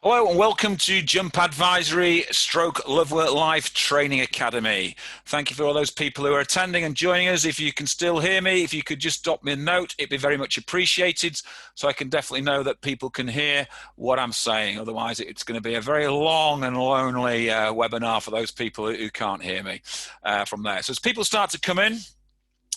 Hello and welcome to Jump Advisory stroke LoveWorkLife Training Academy. Thank you for all those people who are attending and joining us. If you can still hear me, if you could just drop me a note, it'd be very much appreciated so I can definitely know that people can hear what I'm saying. Otherwise, it's going to be a very long and lonely webinar for those people who can't hear me from there. So as people start to come in,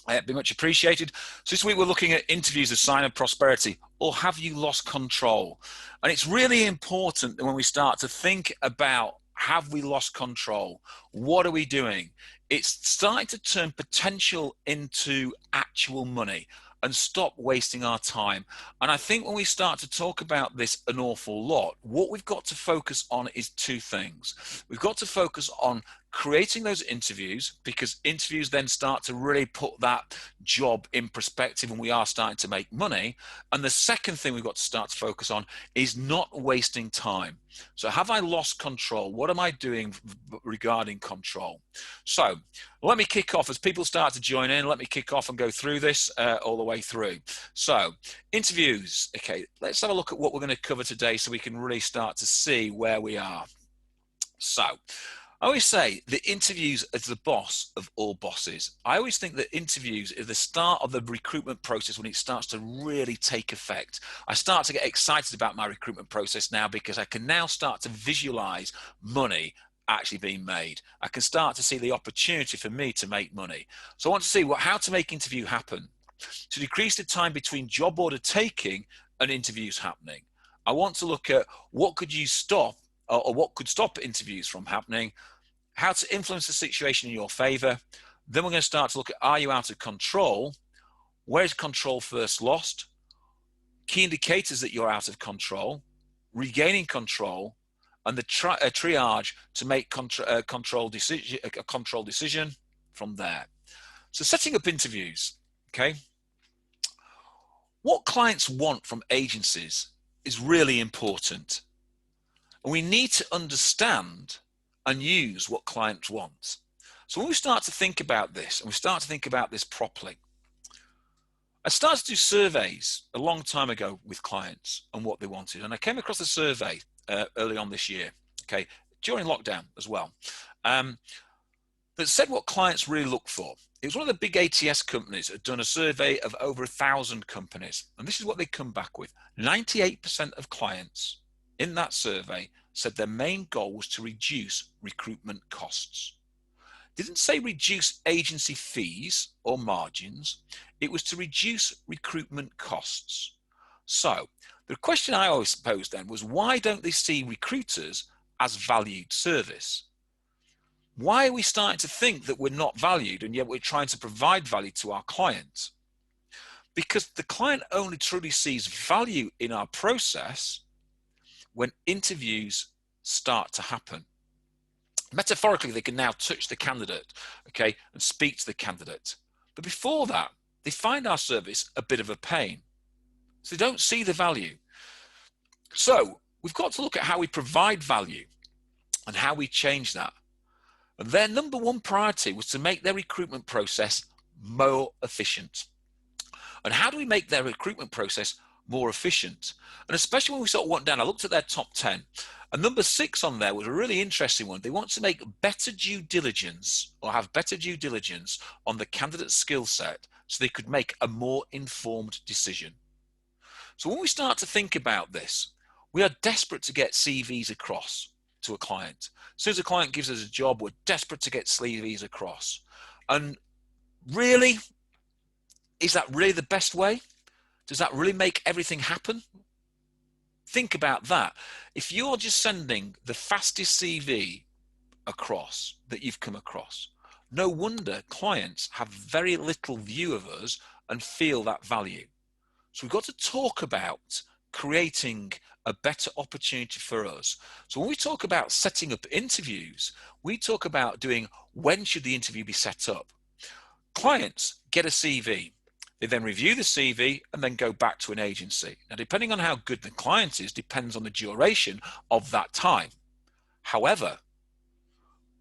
it'd be much appreciated. So this week we're looking at interviews, a sign of prosperity, or have you lost control? And it's really important that when we start to think about have we lost control, what are we doing? It's starting to turn potential into actual money and stop wasting our time. And I think when we start to talk about this an awful lot, what we've got to focus on is two things. We've got to focus on creating those interviews, because interviews then start to really put that job in perspective and we are starting to make money. And the second thing we've got to start to focus on is not wasting time. So have I lost control? What am I doing regarding control? So let me kick off as people start to join in. Let me kick off and go through this all the way through. So interviews. Okay, let's have a look at what we're going to cover today so we can really start to see where we are. So I always say the interviews is the boss of all bosses. I always think that interviews is the start of the recruitment process when it starts to really take effect. I start to get excited about my recruitment process now because I can now start to visualize money actually being made. I can start to see the opportunity for me to make money. So I want to see how to make interview happen, to decrease the time between job order taking and interviews happening. I want to look at what could you stop or what could stop interviews from happening, how to influence the situation in your favor. Then we're going to start to look at, are you out of control? Where is control first lost? Key indicators that you're out of control, regaining control, and the triage to make a control decision from there. So setting up interviews, okay? What clients want from agencies is really important. And we need to understand and use what clients want. So when we start to think about this, and we start to think about this properly, I started to do surveys a long time ago with clients and what they wanted. And I came across a survey early on this year, okay, during lockdown as well, that said what clients really look for. It was one of the big ATS companies that had done a survey of over 1,000 companies. And this is what they come back with. 98% of clients in that survey said their main goal was to reduce recruitment costs. Didn't say reduce agency fees or margins. It was to reduce recruitment costs. So the question I always posed then was, why don't they see recruiters as valued service? Why are we starting to think that we're not valued and yet we're trying to provide value to our client? Because the client only truly sees value in our process when interviews start to happen. Metaphorically, they can now touch the candidate, okay, and speak to the candidate. But before that, they find our service a bit of a pain. So they don't see the value. So we've got to look at how we provide value and how we change that. And their number one priority was to make their recruitment process more efficient. And how do we make their recruitment process more efficient? And especially when we sort of went down, I looked at their top 10, and number 6 on there was a really interesting one. They want to make better due diligence, or have better due diligence on the candidate's skill set so they could make a more informed decision. So when we start to think about this, we are desperate to get CVs across to a client. As soon as a client gives us a job, we're desperate to get CVs across. And really, is that really the best way? Does that really make everything happen? Think about that. If you're just sending the fastest CV across that you've come across, no wonder clients have very little view of us and feel that value. So we've got to talk about creating a better opportunity for us. So when we talk about setting up interviews, we talk about doing, when should the interview be set up? Clients get a CV. They then review the CV and then go back to an agency. Now, depending on how good the client is, depends on the duration of that time. However,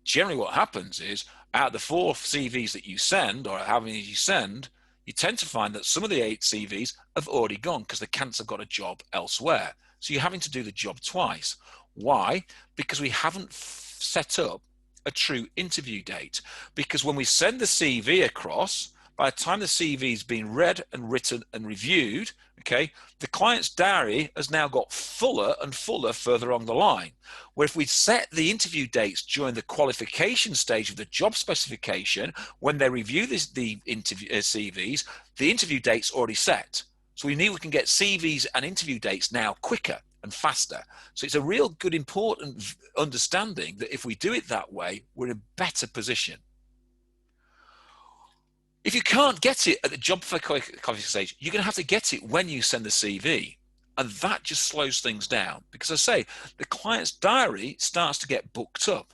generally what happens is, out of the 4 CVs that you send, or how many you send, you tend to find that some of the 8 CVs have already gone because the candidates have got a job elsewhere. So you're having to do the job twice. Why? Because we haven't set up a true interview date. Because when we send the CV across, by the time the CV's been read and written and reviewed, okay, the client's diary has now got fuller and fuller further on the line. Where if we set the interview dates during the qualification stage of the job specification, when they review the interview CVs, the interview date's already set. So we can get CVs and interview dates now quicker and faster. So it's a real good, important understanding that if we do it that way, we're in a better position. If you can't get it at the job qualification stage, you're going to have to get it when you send the CV. And that just slows things down because, as I say, the client's diary starts to get booked up.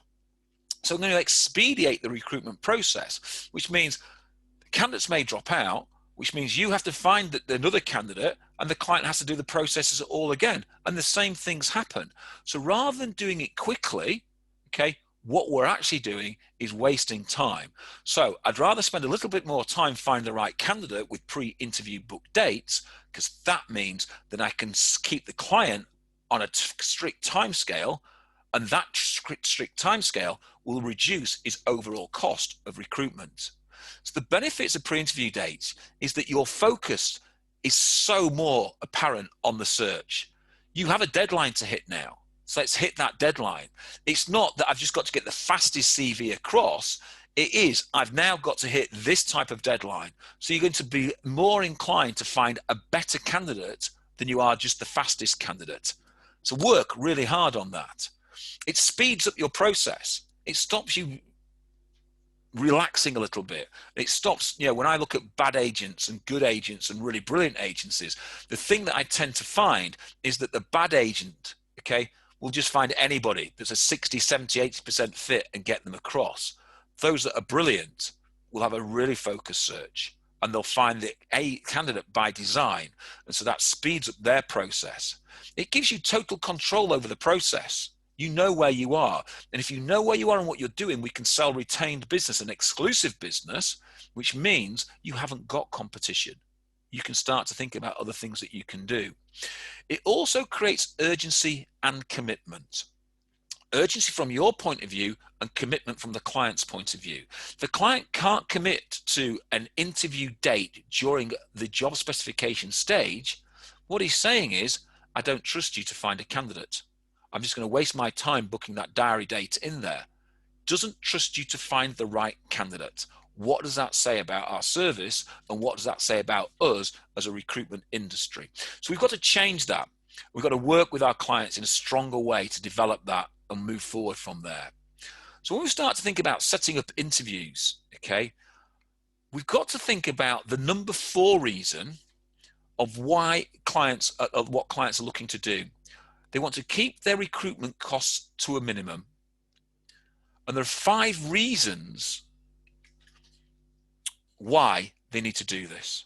So I'm going to expedite the recruitment process, which means candidates may drop out, which means you have to find another candidate and the client has to do the processes all again. And the same things happen. So rather than doing it quickly, okay, what we're actually doing is wasting time. So I'd rather spend a little bit more time finding the right candidate with pre-interview book dates, because that means that I can keep the client on a strict time scale, and that strict time scale will reduce his overall cost of recruitment. So the benefits of pre-interview dates is that your focus is so more apparent on the search. You have a deadline to hit now. So let's hit that deadline. It's not that I've just got to get the fastest CV across. It is, I've now got to hit this type of deadline. So you're going to be more inclined to find a better candidate than you are just the fastest candidate. So work really hard on that. It speeds up your process. It stops you relaxing a little bit. It stops, when I look at bad agents and good agents and really brilliant agencies, the thing that I tend to find is that the bad agent, okay, will just find anybody that's a 60, 70, 80% fit and get them across. Those that are brilliant will have a really focused search and they'll find a candidate by design. And so that speeds up their process. It gives you total control over the process. You know where you are. And if you know where you are and what you're doing, we can sell retained business and exclusive business, which means you haven't got competition. You can start to think about other things that you can do. It also creates urgency and commitment. Urgency from your point of view and commitment from the client's point of view. The client can't commit to an interview date during the job specification stage. What he's saying is, I don't trust you to find a candidate. I'm just going to waste my time booking that diary date in there. Doesn't trust you to find the right candidate. What does that say about our service, and what does that say about us as a recruitment industry? So we've got to change that. We've got to work with our clients in a stronger way to develop that and move forward from there. So when we start to think about setting up interviews, okay, we've got to think about the number 4 reason of what clients are looking to do. They want to keep their recruitment costs to a minimum. And there are 5 reasons why they need to do this.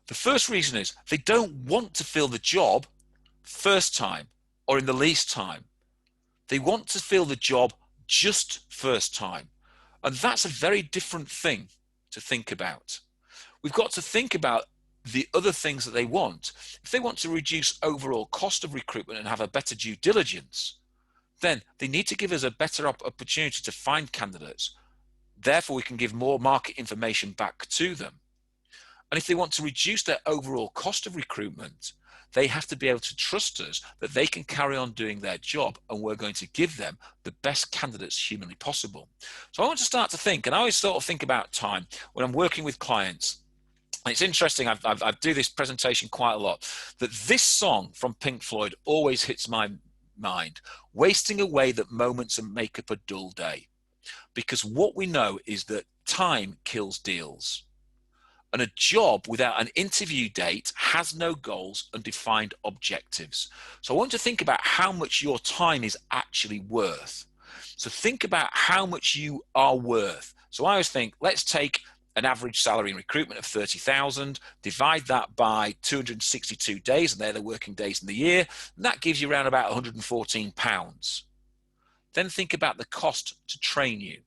The first reason is they don't want to fill the job first time or in the least time. They want to fill the job just first time. And that's a very different thing to think about. We've got to think about the other things that they want. If they want to reduce overall cost of recruitment and have a better due diligence, then they need to give us a better opportunity to find candidates. Therefore, we can give more market information back to them. And if they want to reduce their overall cost of recruitment, they have to be able to trust us that they can carry on doing their job and we're going to give them the best candidates humanly possible. So I want to start to think, and I always sort of think about time when I'm working with clients. And it's interesting, I do this presentation quite a lot, that this song from Pink Floyd always hits my mind. Wasting away the moments and make up a dull day. Because what we know is that time kills deals. And a job without an interview date has no goals and defined objectives. So I want to think about how much your time is actually worth. So think about how much you are worth. So I always think, let's take an average salary in recruitment of 30,000, divide that by 262 days, and they're the working days in the year, and that gives you around about £114. Then think about the cost to train you,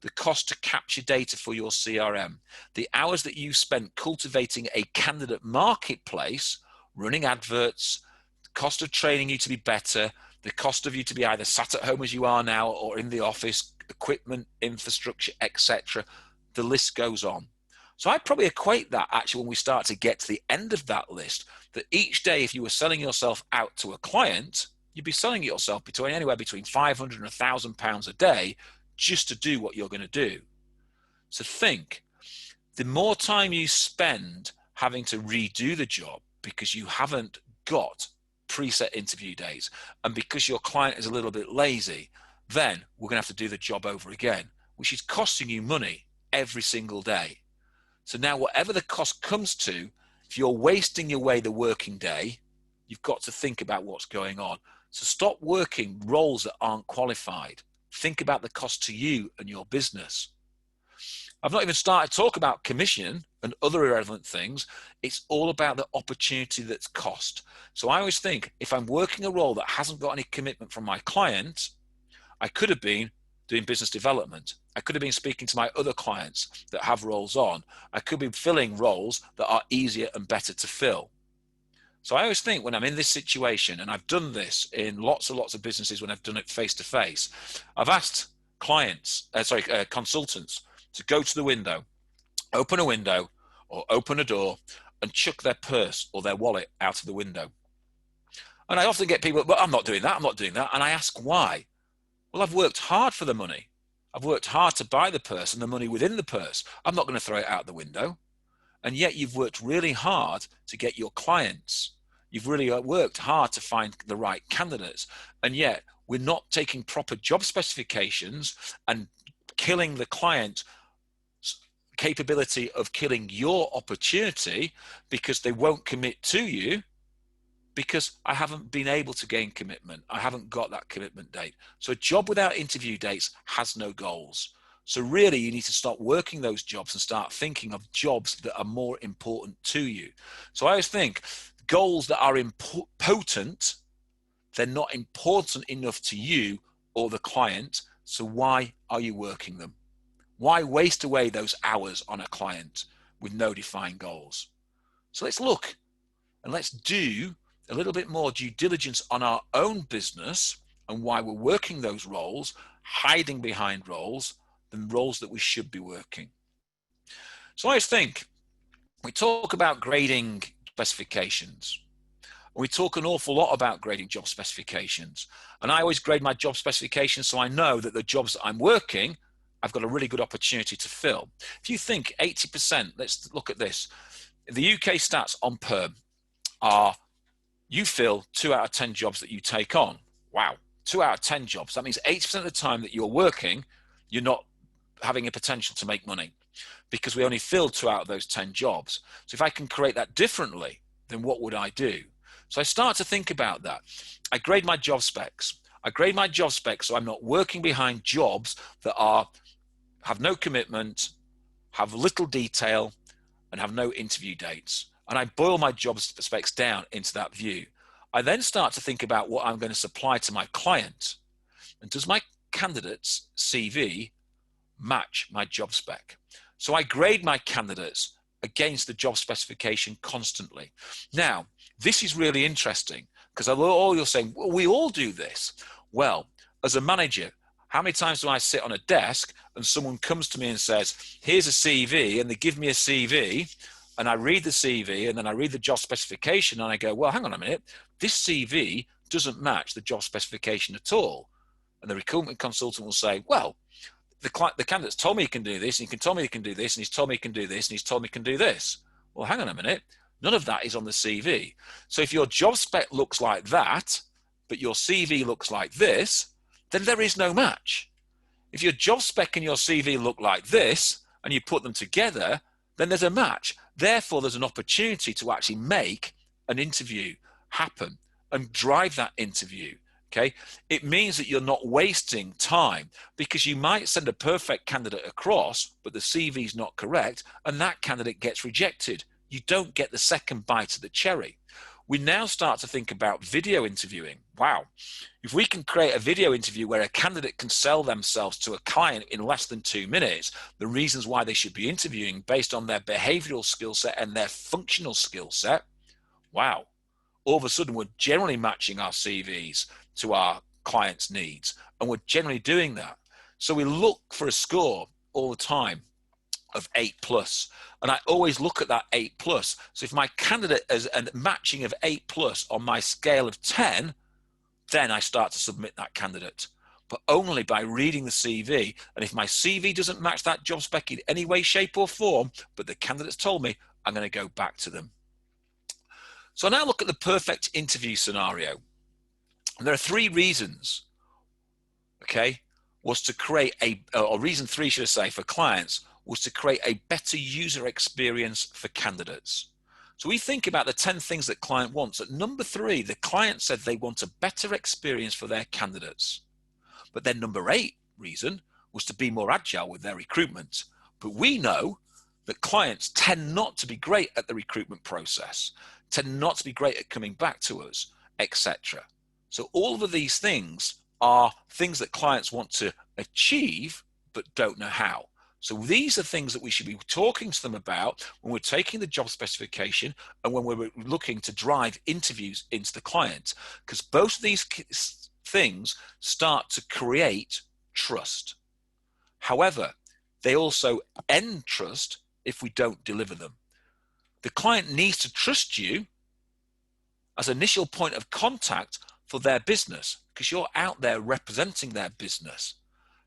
the cost to capture data for your CRM, the hours that you spent cultivating a candidate marketplace, running adverts, the cost of training you to be better, the cost of you to be either sat at home as you are now or in the office, equipment, infrastructure, etc. The list goes on. So I probably equate that actually when we start to get to the end of that list, that each day, if you were selling yourself out to a client, you'd be selling yourself anywhere between £500 and £1,000 a day just to do what you're going to do. So think, the more time you spend having to redo the job because you haven't got preset interview days and because your client is a little bit lazy, then we're going to have to do the job over again, which is costing you money every single day. So now whatever the cost comes to, if you're wasting away the working day, you've got to think about what's going on. So stop working roles that aren't qualified. Think about the cost to you and your business. I've not even started to talk about commission and other irrelevant things. It's all about the opportunity that's cost. So I always think, if I'm working a role that hasn't got any commitment from my client, I could have been doing business development. I could have been speaking to my other clients that have roles on. I could be filling roles that are easier and better to fill. So I always think, when I'm in this situation, and I've done this in lots and lots of businesses when I've done it face to face, I've asked consultants to go to the window, open a window or open a door and chuck their purse or their wallet out of the window. And I often get people, well, I'm not doing that. And I ask why. Well, I've worked hard for the money. I've worked hard to buy the purse and the money within the purse. I'm not going to throw it out the window. And yet you've worked really hard to get your clients. You've really worked hard to find the right candidates. And yet we're not taking proper job specifications and killing the client capability of killing your opportunity because they won't commit to you, because I haven't been able to gain commitment. I haven't got that commitment date. So a job without interview dates has no goals. So really you need to start working those jobs and start thinking of jobs that are more important to you. So I always think goals that are potent, they're not important enough to you or the client. So why are you working them? Why waste away those hours on a client with no defined goals? So let's look and let's do a little bit more due diligence on our own business and why we're working those roles, hiding behind roles, than roles that we should be working. So I think we talk about grading specifications. We talk an awful lot about grading job specifications. And I always grade my job specifications so I know that the jobs that I'm working, I've got a really good opportunity to fill. If you think 80%, let's look at this. The UK stats on perm are you fill 2 out of 10 jobs that you take on. Wow, 2 out of 10 jobs. That means 80% of the time that you're working, you're not having a potential to make money because we only fill 2 out of those 10 jobs. So if I can create that differently, then what would I do? So I start to think about that. I grade my job specs. I grade my job specs so I'm not working behind jobs that have no commitment, have little detail, and have no interview dates. And I boil my job specs down into that view. I then start to think about what I'm going to supply to my client. And does my candidate's CV match my job spec? So I grade my candidates against the job specification constantly. Now, this is really interesting because all you're saying, well, we all do this. Well, as a manager, how many times do I sit on a desk and someone comes to me and says, here's a CV, and they give me a CV, and I read the CV, and then I read the job specification, and I go, well, hang on a minute, this CV doesn't match the job specification at all. And the recruitment consultant will say, well, the candidate's told me he can do this, and he can tell me he can do this, and he's told me he can do this, and he's told me he can do this. Well, hang on a minute, none of that is on the CV. So if your job spec looks like that, but your CV looks like this, then there is no match. If your job spec and your CV look like this, and you put them together, then there's a match. Therefore, there's an opportunity to actually make an interview happen and drive that interview. Okay, it means that you're not wasting time because you might send a perfect candidate across, but the CV is not correct, and that candidate gets rejected. You don't get the second bite of the cherry. We now start to think about video interviewing. Wow, if we can create a video interview where a candidate can sell themselves to a client in less than 2 minutes, the reasons why they should be interviewing based on their behavioral skill set and their functional skill set, wow. All of a sudden, we're generally matching our CVs to our clients' needs, and we're generally doing that. So we look for a score all the time of 8+, and I always look at that 8+. So if my candidate is a matching of 8+ on my scale of 10, then I start to submit that candidate, but only by reading the CV. And if my CV doesn't match that job spec in any way, shape or form, but the candidate's told me, I'm going to go back to them. So now look at the perfect interview scenario. And there are 3 reasons, okay, was to create or reason 3, should I say, for clients, was to create a better user experience for candidates. So we think about the 10 things that client wants. At number 3, the client said they want a better experience for their candidates. But then number 8 reason was to be more agile with their recruitment. But we know that clients tend not to be great at the recruitment process, tend not to be great at coming back to us, etc. So all of these things are things that clients want to achieve but don't know how. So these are things that we should be talking to them about when we're taking the job specification and when we're looking to drive interviews into the client, because both of these things start to create trust. However, they also end trust if we don't deliver them. The client needs to trust you as an initial point of contact for their business, because you're out there representing their business.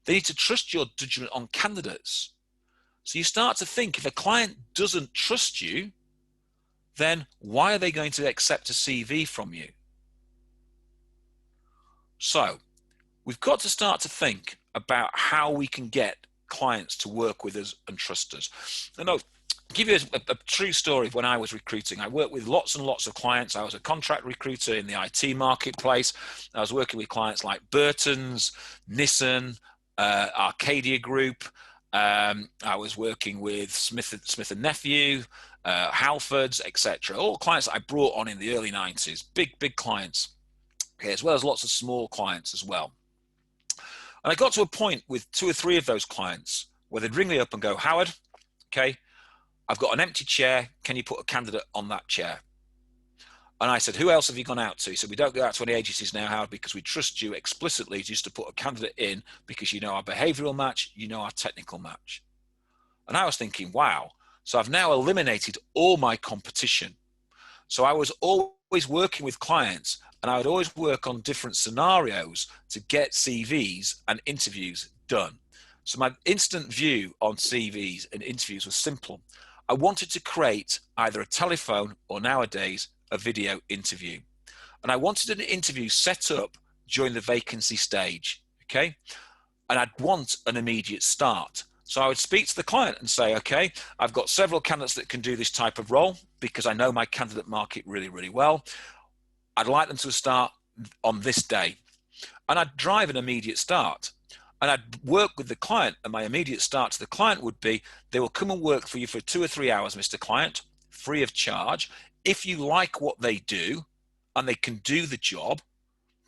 They need to trust your judgment on candidates. So you start to think, if a client doesn't trust you, then why are they going to accept a CV from you? So we've got to start to think about how we can get clients to work with us and trust us. And I'll give you a true story of when I was recruiting. I worked with lots and lots of clients. I was a contract recruiter in the IT marketplace. I was working with clients like Burton's, Nissan, Arcadia Group. I was working with Smith & Nephew, Halfords, etc. All clients that I brought on in the early 90s, big clients, okay, as well as lots of small clients as well. And I got to a point with 2 or 3 of those clients where they'd ring me up and go, Howard, okay, I've got an empty chair. Can you put a candidate on that chair? And I said, who else have you gone out to? He said, we don't go out to any agencies now, Howard, because we trust you explicitly just to put a candidate in because you know our behavioral match, you know our technical match. And I was thinking, wow, so I've now eliminated all my competition. So I was always working with clients, and I would always work on different scenarios to get CVs and interviews done. So my instant view on CVs and interviews was simple. I wanted to create either a telephone or nowadays a video interview. And I wanted an interview set up during the vacancy stage, okay? And I'd want an immediate start. So I would speak to the client and say, okay, I've got several candidates that can do this type of role because I know my candidate market really, really well. I'd like them to start on this day. And I'd drive an immediate start. And I'd work with the client, and my immediate start to the client would be, they will come and work for you for 2 or 3 hours, Mr. Client, free of charge. If you like what they do and they can do the job,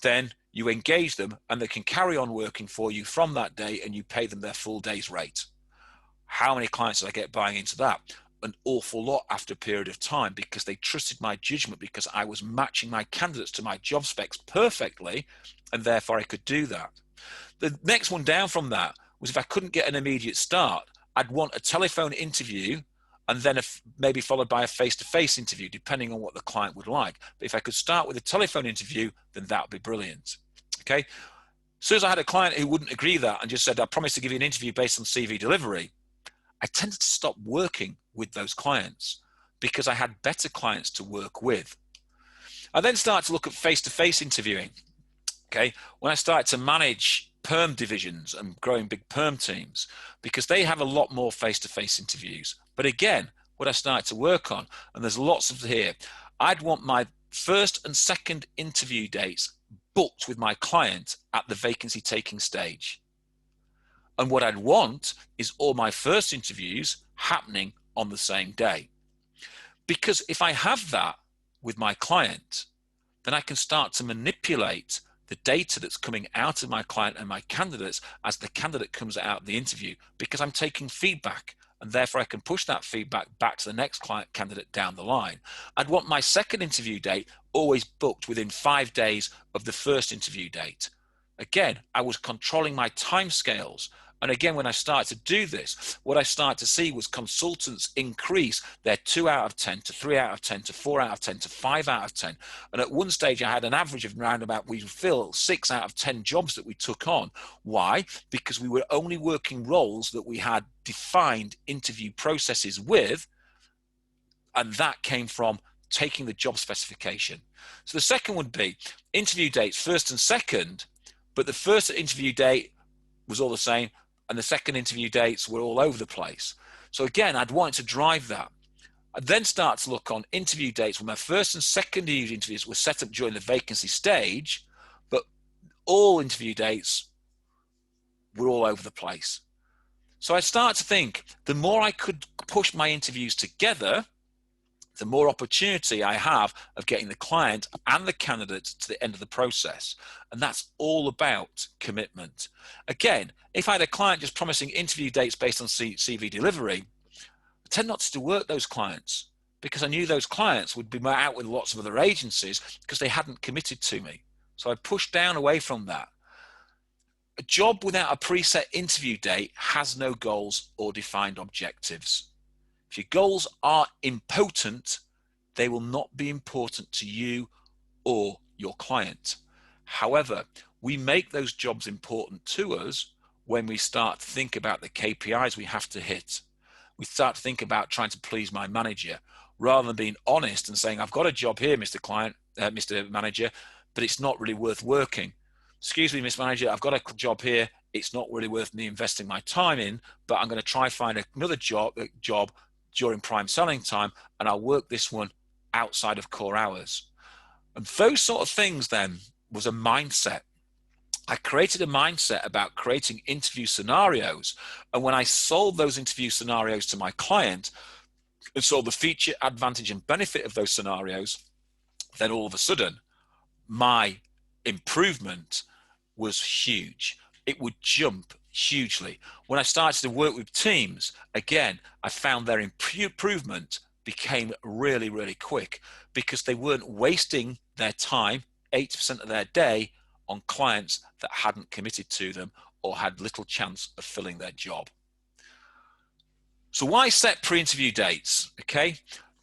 then you engage them and they can carry on working for you from that day, and you pay them their full day's rate. How many clients did I get buying into that? An awful lot after a period of time, because they trusted my judgment, because I was matching my candidates to my job specs perfectly, and therefore I could do that. The next one down from that was, if I couldn't get an immediate start, I'd want a telephone interview and then maybe followed by a face-to-face interview, depending on what the client would like. But if I could start with a telephone interview, then that would be brilliant. Okay. As soon as I had a client who wouldn't agree that and just said, I promise to give you an interview based on CV delivery, I tended to stop working with those clients because I had better clients to work with. I then started to look at face-to-face interviewing. Okay. When I started to manage perm divisions and growing big perm teams, because they have a lot more face-to-face interviews. But again, what I started to work on, and there's lots of here, I'd want my first and second interview dates booked with my client at the vacancy taking stage. And what I'd want is all my first interviews happening on the same day. Because if I have that with my client, then I can start to manipulate the data that's coming out of my client and my candidates as the candidate comes out of the interview, because I'm taking feedback and therefore I can push that feedback back to the next client candidate down the line. I'd want my second interview date always booked within 5 days of the first interview date. Again, I was controlling my timescales. And again, when I started to do this, what I started to see was consultants increase their 2 out of 10 to 3 out of 10 to 4 out of 10 to 5 out of 10. And at one stage, I had an average of around about, we fill 6 out of 10 jobs that we took on. Why? Because we were only working roles that we had defined interview processes with. And that came from taking the job specification. So the second would be interview dates, first and second, but the first interview date was all the same, and the second interview dates were all over the place. So again, I'd want to drive that. I'd then start to look on interview dates where my first and second interviews were set up during the vacancy stage, but all interview dates were all over the place. So I start to think the more I could push my interviews together, the more opportunity I have of getting the client and the candidate to the end of the process. And that's all about commitment. Again, if I had a client just promising interview dates based on CV delivery, I tend not to work those clients because I knew those clients would be out with lots of other agencies because they hadn't committed to me. So I pushed down away from that. A job without a preset interview date has no goals or defined objectives. If your goals are impotent, they will not be important to you or your client. However, we make those jobs important to us when we start to think about the KPIs we have to hit. We start to think about trying to please my manager rather than being honest and saying, I've got a job here, Mr. Manager, but it's not really worth working. Excuse me, Miss Manager, I've got a job here. It's not really worth me investing my time in, but I'm going to try find another job during prime selling time, and I'll work this one outside of core hours. And those sort of things then was a mindset. I created a mindset about creating interview scenarios. And when I sold those interview scenarios to my client and saw the feature, advantage, and benefit of those scenarios, then all of a sudden, my improvement was huge. It would jump hugely. When I started to work with teams, again, I found their improvement became really, really quick because they weren't wasting their time, 80% of their day, on clients that hadn't committed to them or had little chance of filling their job. So why set pre-interview dates? Okay.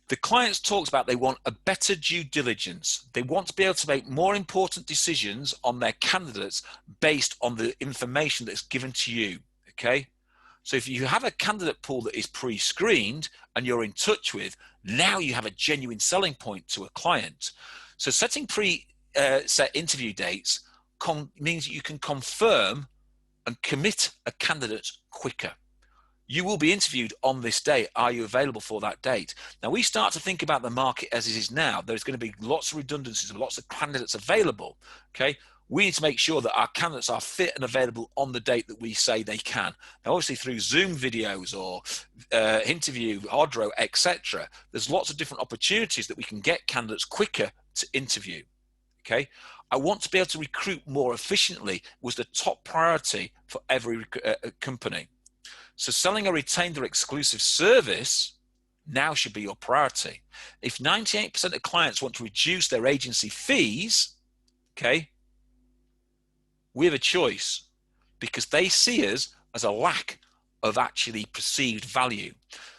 The clients talked about they want a better due diligence. They want to be able to make more important decisions on their candidates based on the information that's given to you, okay? So if you have a candidate pool that is pre-screened and you're in touch with, now you have a genuine selling point to a client. So setting set interview dates means that you can confirm and commit a candidate quicker. You will be interviewed on this day. Are you available for that date? Now, we start to think about the market as it is now. There's going to be lots of redundancies and lots of candidates available. Okay. We need to make sure that our candidates are fit and available on the date that we say they can. Now, obviously through Zoom videos or interview, Odro, etc. There's lots of different opportunities that we can get candidates quicker to interview. Okay. I want to be able to recruit more efficiently was the top priority for every company. So selling a retained or exclusive service now should be your priority. If 98% of clients want to reduce their agency fees, okay, we have a choice because they see us as a lack of actually perceived value.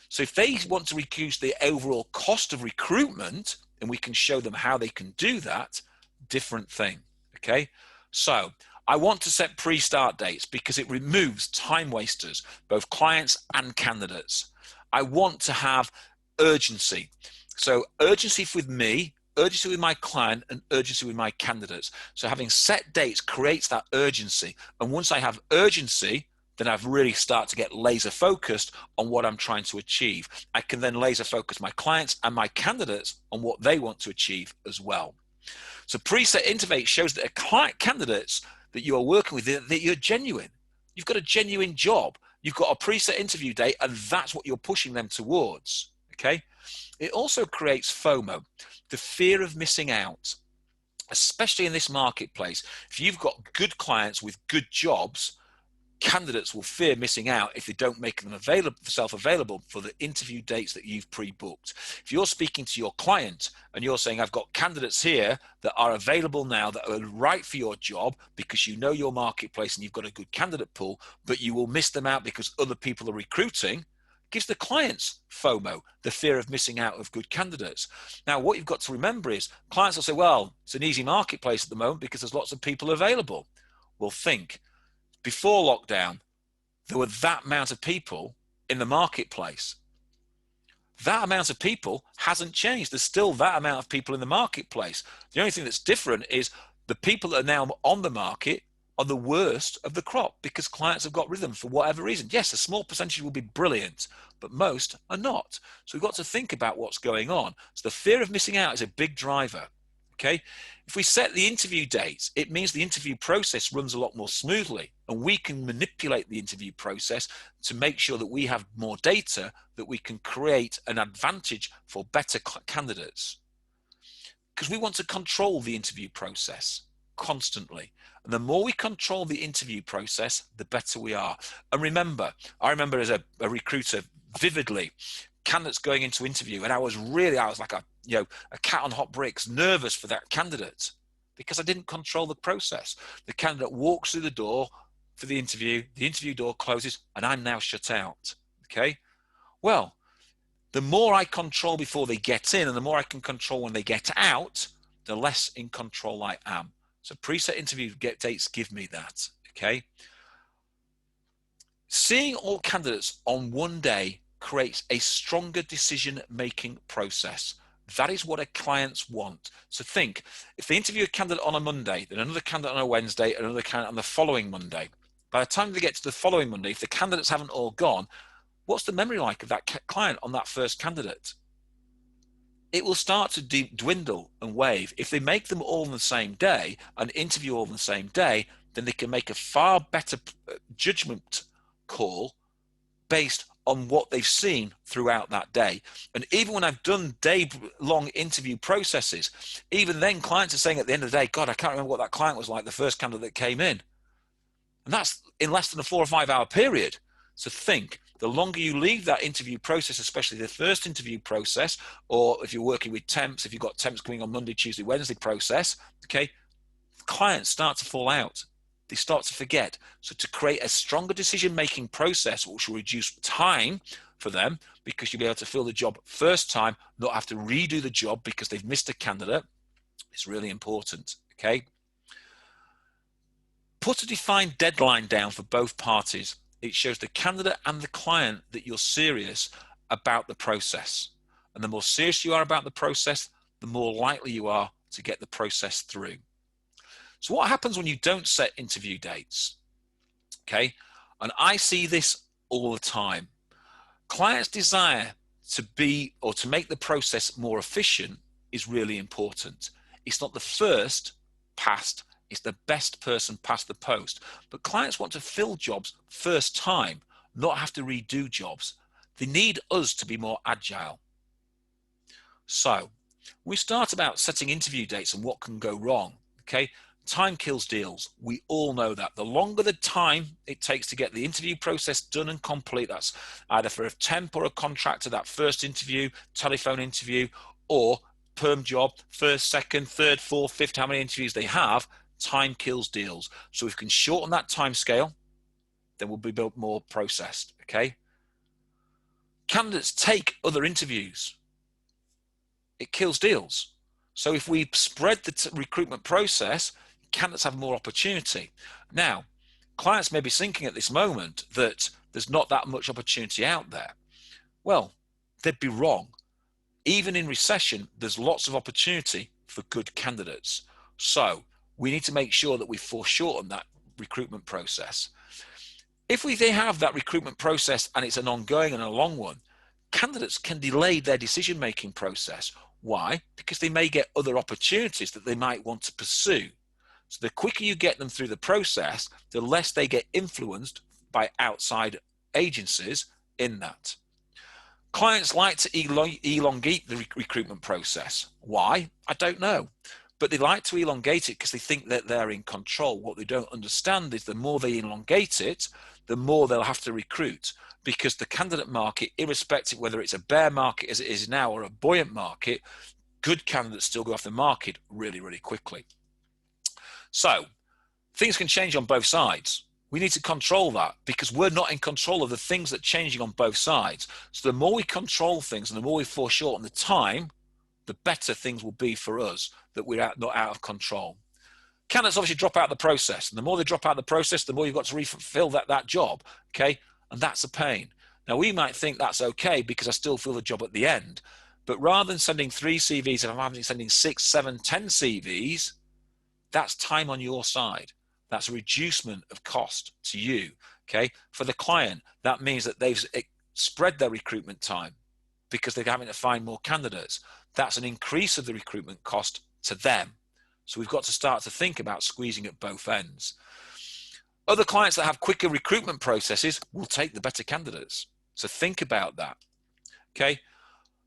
So if they want to reduce the overall cost of recruitment, and we can show them how they can do that, different thing, okay? So I want to set pre-start dates because it removes time wasters, both clients and candidates. I want to have urgency. So urgency with me, urgency with my client, and urgency with my candidates. So having set dates creates that urgency. And once I have urgency, then I've really start to get laser focused on what I'm trying to achieve. I can then laser focus my clients and my candidates on what they want to achieve as well. So preset interview shows that client candidates that you are working with, that you're genuine. You've got a genuine job. You've got a preset interview date, and that's what you're pushing them towards, okay? It also creates FOMO, the fear of missing out, especially in this marketplace. If you've got good clients with good jobs, candidates will fear missing out if they don't make them available, self-available for the interview dates that you've pre-booked. If you're speaking to your client and you're saying, I've got candidates here that are available now that are right for your job because you know your marketplace and you've got a good candidate pool, but you will miss them out because other people are recruiting, gives the clients FOMO, the fear of missing out of good candidates. Now, what you've got to remember is clients will say, well, it's an easy marketplace at the moment because there's lots of people available. Well, think, before lockdown, there were that amount of people in the marketplace. That amount of people hasn't changed. There's still that amount of people in the marketplace. The only thing that's different is the people that are now on the market are the worst of the crop because clients have got rid of them for whatever reason. Yes, a small percentage will be brilliant, but most are not. So we've got to think about what's going on. So the fear of missing out is a big driver. Okay, if we set the interview dates, it means the interview process runs a lot more smoothly, and we can manipulate the interview process to make sure that we have more data that we can create an advantage for better candidates. Because we want to control the interview process constantly. And the more we control the interview process, the better we are. And remember, I remember as a recruiter vividly, candidates going into interview, and I was like a cat on hot bricks, nervous for that candidate because I didn't control the process. The candidate walks through the door for the interview door closes, and I'm now shut out. Okay, well, the more I control before they get in and the more I can control when they get out, the less in control I am. So preset interview dates give me that. Okay, seeing all candidates on one day creates a stronger decision-making process. That is what our clients want. So think, if they interview a candidate on a Monday, then another candidate on a Wednesday, and another candidate on the following Monday. By the time they get to the following Monday, if the candidates haven't all gone, what's the memory like of that client on that first candidate? It will start to dwindle and wave. If they make them all on the same day and interview all on the same day, then they can make a far better judgment call based on what they've seen throughout that day. And even when I've done day-long interview processes, even then clients are saying at the end of the day, God, I can't remember what that client was like, the first candidate that came in. And that's in less than a 4 or 5 hour period. So think, the longer you leave that interview process, especially the first interview process, or if you're working with temps, if you've got temps coming on Monday, Tuesday, Wednesday process, okay, clients start to fall out. They start to forget. So to create a stronger decision-making process, which will reduce time for them because you'll be able to fill the job first time, not have to redo the job because they've missed a candidate, is really important, okay? Put a defined deadline down for both parties. It shows the candidate and the client that you're serious about the process. And the more serious you are about the process, the more likely you are to get the process through. So what happens when you don't set interview dates? Okay, and I see this all the time. Clients' desire to be or to make the process more efficient is really important. It's not the first past, it's the best person past the post. But clients want to fill jobs first time, not have to redo jobs. They need us to be more agile. So we start about setting interview dates and what can go wrong. Okay, time kills deals. We all know that. The longer the time it takes to get the interview process done and complete, that's either for a temp or a contractor, that first interview, telephone interview, or perm job, first, second, third, fourth, fifth, how many interviews they have, time kills deals. So if we can shorten that time scale, then we'll be built more processed, okay? Candidates take other interviews. It kills deals. So if we spread the recruitment process, candidates have more opportunity. Now, clients may be thinking at this moment that there's not that much opportunity out there. Well, they'd be wrong. Even in recession, there's lots of opportunity for good candidates. So we need to make sure that we foreshorten that recruitment process. If they have that recruitment process and it's an ongoing and a long one, candidates can delay their decision-making process. Why? Because they may get other opportunities that they might want to pursue. So the quicker you get them through the process, the less they get influenced by outside agencies in that. Clients like to elongate the recruitment process. Why? I don't know. but they like to elongate it because they think that they're in control. What they don't understand is the more they elongate it, the more they'll have to recruit, because the candidate market, irrespective whether it's a bear market as it is now or a buoyant market, good candidates still go off the market really, really quickly. So things can change on both sides. We need to control that because we're not in control of the things that are changing on both sides. So the more we control things and the more we foreshorten the time, the better things will be for us, that we're not out of control. Candidates obviously drop out of the process, and the more they drop out of the process, the more you've got to refill that job, okay? And that's a pain. Now, we might think that's okay because I still fill the job at the end, but rather than sending 3 CVs, if I'm having sending 6, 7, 10 CVs, that's time on your side. That's a reducement of cost to you, okay? For the client, that means that they've spread their recruitment time because they're having to find more candidates. That's an increase of the recruitment cost to them. So we've got to start to think about squeezing at both ends. Other clients that have quicker recruitment processes will take the better candidates. So think about that, okay?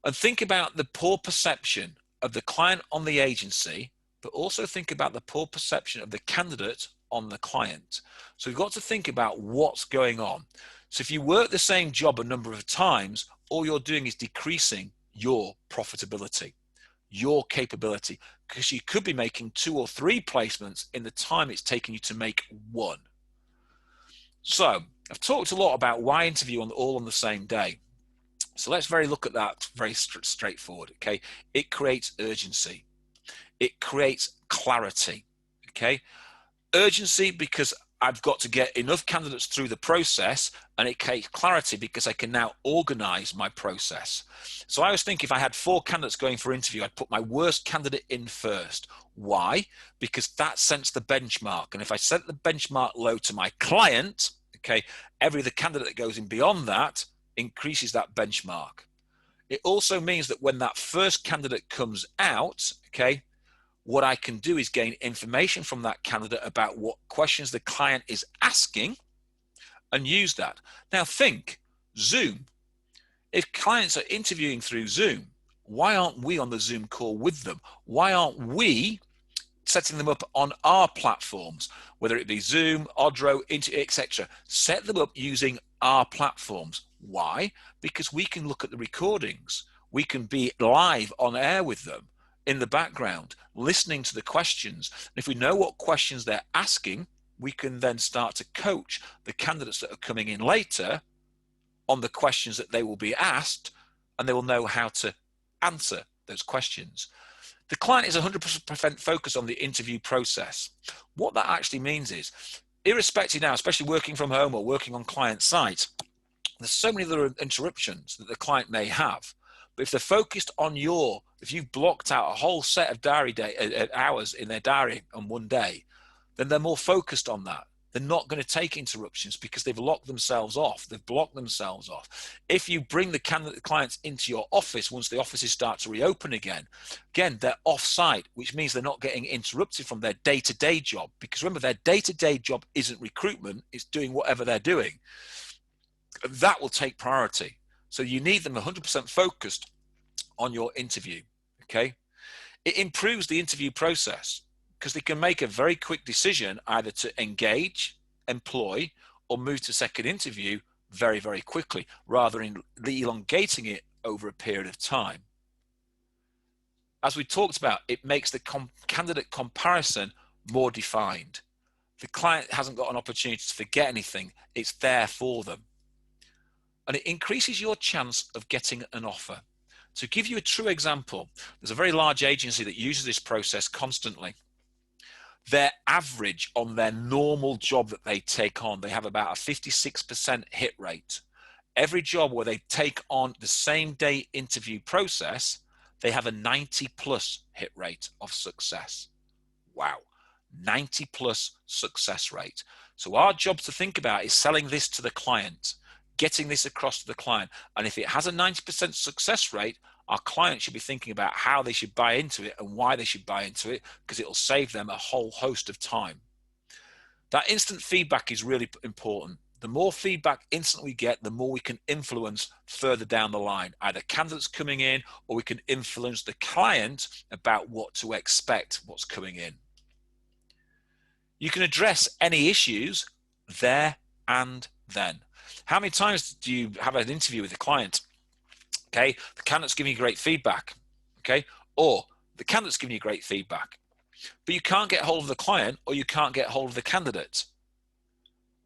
And think about the poor perception of the client on the agency, but also think about the poor perception of the candidate on the client. So we've got to think about what's going on. So if you work the same job a number of times, all you're doing is decreasing your profitability, your capability, because you could be making 2 or 3 placements in the time it's taking you to make 1. So I've talked a lot about why interview all on the same day. So let's look at that very straightforward, okay? It creates urgency. It creates clarity, okay? Urgency because I've got to get enough candidates through the process, and it creates clarity because I can now organize my process. So I was thinking if I had 4 candidates going for interview, I'd put my worst candidate in first. Why? Because that sets the benchmark. And if I set the benchmark low to my client, okay, every other candidate that goes in beyond that increases that benchmark. It also means that when that first candidate comes out, okay, what I can do is gain information from that candidate about what questions the client is asking and use that. Now think, Zoom. If clients are interviewing through Zoom, why aren't we on the Zoom call with them? Why aren't we setting them up on our platforms, whether it be Zoom, Odro, etc.? Set them up using our platforms. Why? Because we can look at the recordings. We can be live on air with them in the background, listening to the questions. And if we know what questions they're asking, we can then start to coach the candidates that are coming in later on the questions that they will be asked, and they will know how to answer those questions. The client is 100% focused on the interview process. What that actually means is, irrespective now, especially working from home or working on client site, there's so many other interruptions that the client may have. But if they're focused on if you've blocked out a whole set of hours in their diary on one day, then they're more focused on that. They're not going to take interruptions because they've locked themselves off. They've blocked themselves off. If you bring the clients into your office, once the offices start to reopen again, they're off-site, which means they're not getting interrupted from their day-to-day job. Because remember, their day-to-day job isn't recruitment, it's doing whatever they're doing. That will take priority. So you need them 100% focused on your interview, okay? It improves the interview process because they can make a very quick decision either to engage, employ, or move to second interview very, very quickly, rather than elongating it over a period of time. As we talked about, it makes the candidate comparison more defined. The client hasn't got an opportunity to forget anything. It's there for them. And it increases your chance of getting an offer. To give you a true example, there's a very large agency that uses this process constantly. Their average on their normal job that they take on, they have about a 56% hit rate. Every job where they take on the same day interview process, they have a 90+ hit rate of success. Wow, 90+ success rate. So our job to think about is selling this to the client, getting this across to the client. And if it has a 90% success rate, our client should be thinking about how they should buy into it and why they should buy into it, because it will save them a whole host of time. That instant feedback is really important. The more feedback instantly we get, the more we can influence further down the line, either candidates coming in, or we can influence the client about what to expect, what's coming in. You can address any issues there and then. How many times do you have an interview with a client? Okay, the candidate's giving you great feedback, okay, or the candidate's giving you great feedback, but you can't get hold of the client, or you can't get hold of the candidate.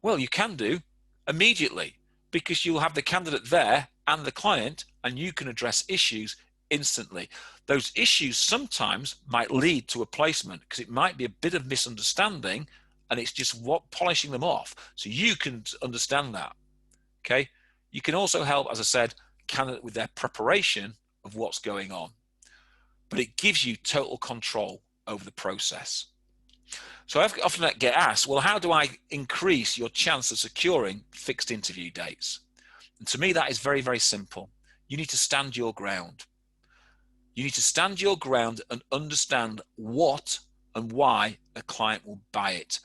Well, you can do immediately, because you'll have the candidate there and the client, and you can address issues instantly. Those issues sometimes might lead to a placement, because it might be a bit of misunderstanding, and it's just polishing them off. So you can understand that. Okay. You can also help, as I said, candidate with their preparation of what's going on, but it gives you total control over the process. So I often get asked, well, how do I increase your chance of securing fixed interview dates? And to me, that is very, very simple. You need to stand your ground. You need to stand your ground and understand what and why a client will buy it.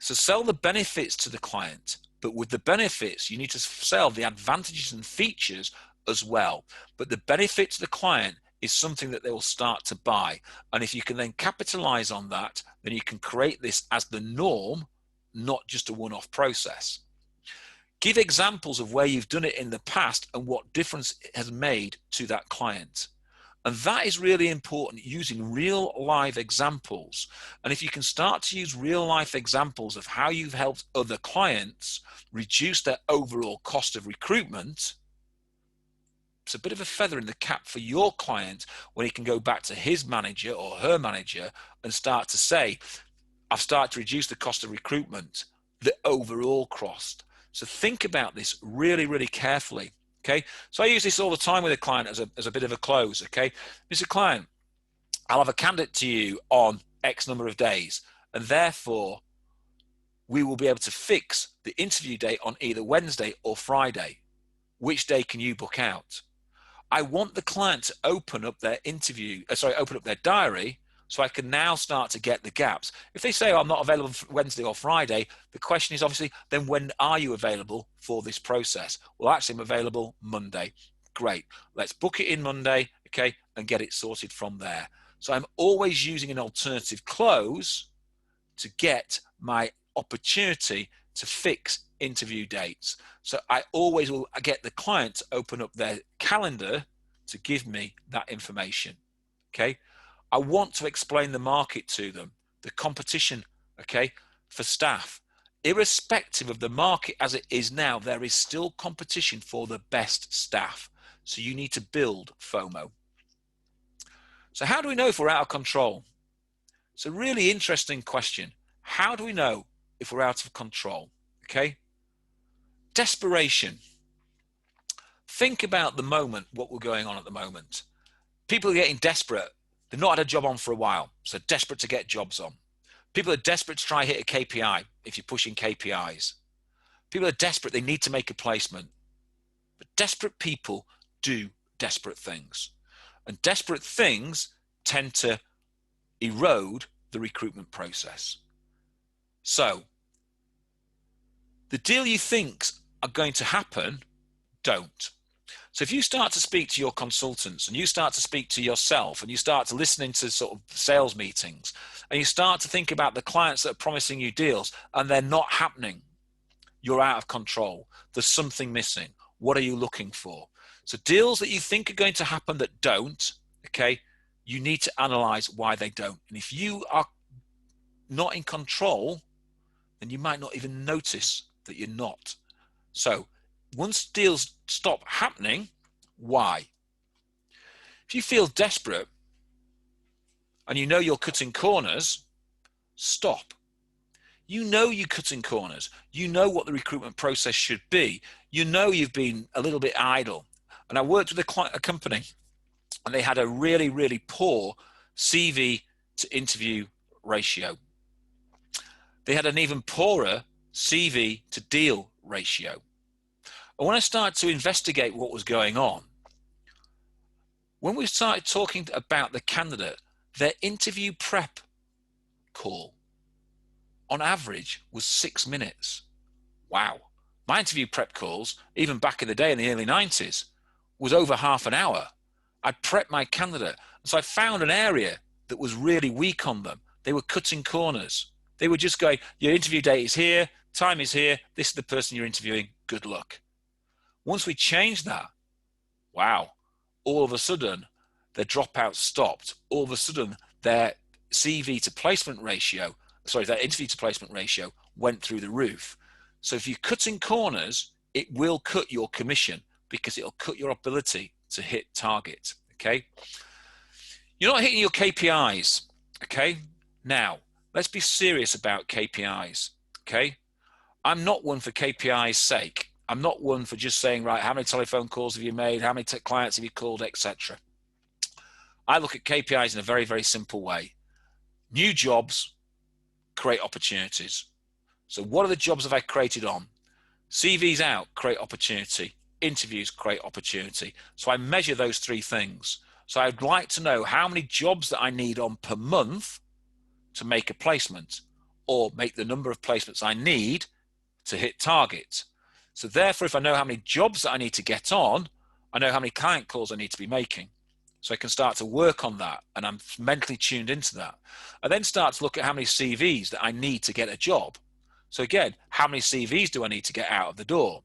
So sell the benefits to the client, but with the benefits, you need to sell the advantages and features as well. But the benefit to the client is something that they will start to buy. And if you can then capitalize on that, then you can create this as the norm, not just a one-off process. Give examples of where you've done it in the past and what difference it has made to that client. And that is really important, using real live examples. And if you can start to use real life examples of how you've helped other clients reduce their overall cost of recruitment, it's a bit of a feather in the cap for your client when he can go back to his manager or her manager and start to say, I've started to reduce the cost of recruitment, the overall cost. So think about this really, really carefully. Okay, so I use this all the time with a client as a bit of a close. Okay, Mr. Client, I'll have a candidate to you on X number of days, and therefore we will be able to fix the interview date on either Wednesday or Friday. Which day can you book out? I want the client to open up their open up their diary, so I can now start to get the gaps. If they say, oh, I'm not available for Wednesday or Friday, the question is obviously, then when are you available for this process? Well, actually, I'm available Monday. Great. Let's book it in Monday, okay, and get it sorted from there. So I'm always using an alternative close to get my opportunity to fix interview dates. So I always will get the client to open up their calendar to give me that information, okay? I want to explain the market to them, the competition, okay, for staff. Irrespective of the market as it is now, there is still competition for the best staff. So you need to build FOMO. So how do we know if we're out of control? It's a really interesting question. How do we know if we're out of control? Okay. Desperation. Think about the moment, what we're going on at the moment. People are getting desperate. They've not had a job on for a while, so desperate to get jobs on. People are desperate to try hit a KPI if you're pushing KPIs. People are desperate, they need to make a placement. But desperate people do desperate things. And desperate things tend to erode the recruitment process. So, the deal you think are going to happen, don't. So if you start to speak to your consultants and you start to speak to yourself and you start to listen into sort of sales meetings and you start to think about the clients that are promising you deals and they're not happening, you're out of control. There's something missing. What are you looking for? So deals that you think are going to happen that don't, okay, you need to analyze why they don't. And if you are not in control, then you might not even notice that you're not. So once deals stop happening, why? If you feel desperate and you know you're cutting corners, stop. You know you're cutting corners. You know what the recruitment process should be. You know you've been a little bit idle. And I worked with a company and they had a really, really poor CV to interview ratio. They had an even poorer CV to deal ratio. And when I started to investigate what was going on, when we started talking about the candidate, their interview prep call on average was 6 minutes. Wow. My interview prep calls, even back in the day in the early 90s, was over half an hour. I'd prep my candidate. So I found an area that was really weak on them. They were cutting corners. They were just going, your interview date is here, time is here, this is the person you're interviewing, good luck. Once we changed that, wow, all of a sudden, their dropout stopped. All of a sudden, their CV to placement ratio, their interview to placement ratio went through the roof. So if you're cutting corners, it will cut your commission because it'll cut your ability to hit target, okay? You're not hitting your KPIs, okay? Now, let's be serious about KPIs, okay? I'm not one for KPI's sake. I'm not one for just saying, right, how many telephone calls have you made? How many clients have you called, etc. I look at KPIs in a very, very simple way. New jobs create opportunities. So what are the jobs have I created on? CVs out, create opportunity. Interviews create opportunity. So I measure those three things. So I'd like to know how many jobs that I need on per month to make a placement, or make the number of placements I need to hit target. So therefore, if I know how many jobs that I need to get on, I know how many client calls I need to be making. So I can start to work on that, and I'm mentally tuned into that. I then start to look at how many CVs that I need to get a job. So again, how many CVs do I need to get out of the door?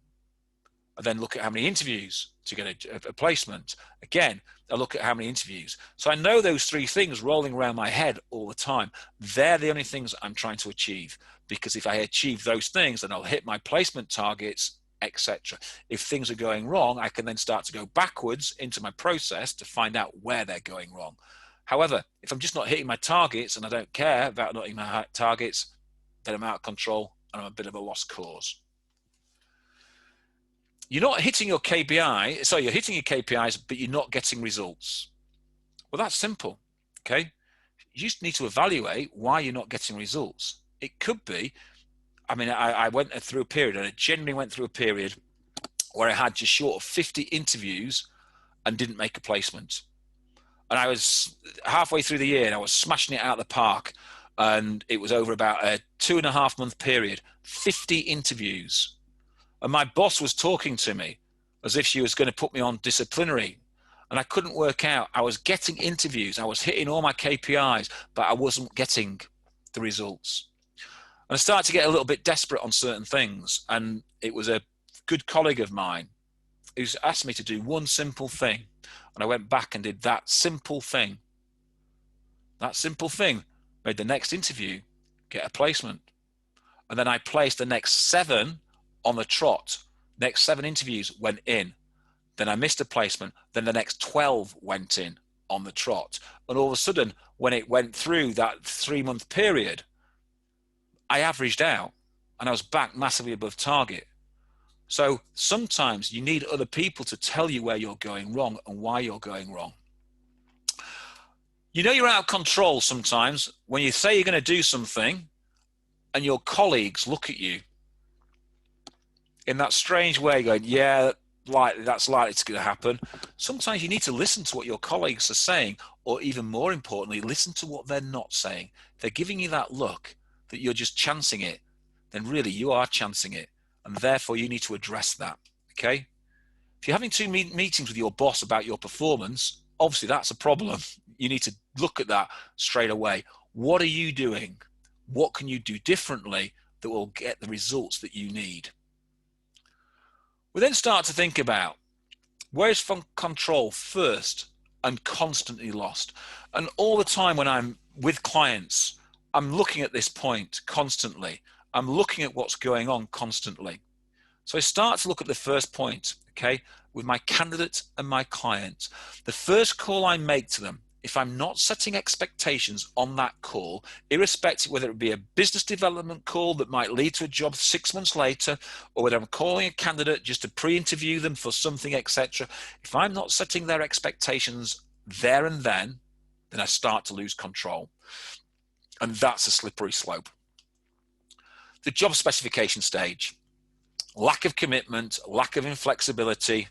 I then look at how many interviews to get a placement. Again, I look at how many interviews. So I know those three things rolling around my head all the time. They're the only things I'm trying to achieve, because if I achieve those things, then I'll hit my placement targets, etc. If things are going wrong, I can then start to go backwards into my process to find out where they're going wrong. However, if I'm just not hitting my targets and I don't care about not hitting my targets, then I'm out of control and I'm a bit of a lost cause. You're not hitting your KPI, so you're hitting your KPIs, but you're not getting results. Well, that's simple, okay? You just need to evaluate why you're not getting results. It could be, I went through a period, and I genuinely went through a period where I had just short of 50 interviews and didn't make a placement. And I was halfway through the year and I was smashing it out of the park, and it was over about a 2.5 month period, 50 interviews. And my boss was talking to me as if she was going to put me on disciplinary. And I couldn't work out. I was getting interviews. I was hitting all my KPIs, but I wasn't getting the results. And I started to get a little bit desperate on certain things. And it was a good colleague of mine who's asked me to do one simple thing. And I went back and did that simple thing. That simple thing made the next interview get a placement. And then I placed the next 7 on the trot. Next 7 interviews went in. Then I missed a placement. Then the next 12 went in on the trot. And all of a sudden, when it went through that 3-month period, I averaged out and I was back massively above target. So sometimes you need other people to tell you where you're going wrong and why you're going wrong. You know you're out of control sometimes when you say you're going to do something and your colleagues look at you in that strange way going, yeah, that's likely to happen. Sometimes you need to listen to what your colleagues are saying, or even more importantly, listen to what they're not saying. If they're giving you that look that you're just chancing it, then really you are chancing it, and therefore you need to address that, okay? If you're having 2 meetings with your boss about your performance, obviously that's a problem. You need to look at that straight away. What are you doing? What can you do differently that will get the results that you need? We then start to think about, where's control first and constantly lost? And all the time when I'm with clients, I'm looking at this point constantly. I'm looking at what's going on constantly. So I start to look at the first point, okay, with my candidate and my client. The first call I make to them, if I'm not setting expectations on that call, irrespective whether it be a business development call that might lead to a job 6 months later, or whether I'm calling a candidate just to pre-interview them for something, etc., if I'm not setting their expectations there and then I start to lose control. And that's a slippery slope. The job specification stage. Lack of commitment, lack of inflexibility,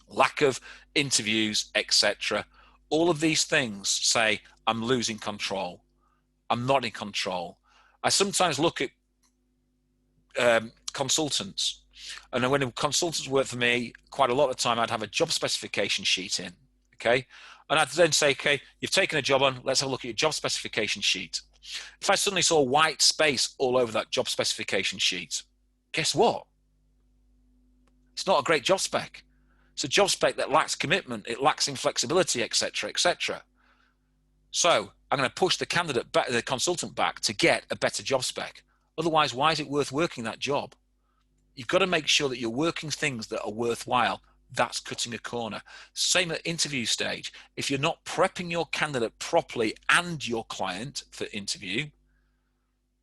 lack of interviews, etc. All of these things say, I'm losing control. I'm not in control. I sometimes look at consultants And then when consultants work for me, quite a lot of the time I'd have a job specification sheet in, okay? And I'd then say, okay, you've taken a job on, let's have a look at your job specification sheet. If I suddenly saw white space all over that job specification sheet, guess what? It's not a great job spec. It's a job spec that lacks commitment, it lacks in flexibility, etc., etc. So I'm going to push the candidate back, the consultant back, to get a better job spec. Otherwise, why is it worth working that job? You've got to make sure that you're working things that are worthwhile. That's cutting a corner. Same at interview stage. If you're not prepping your candidate properly and your client for interview,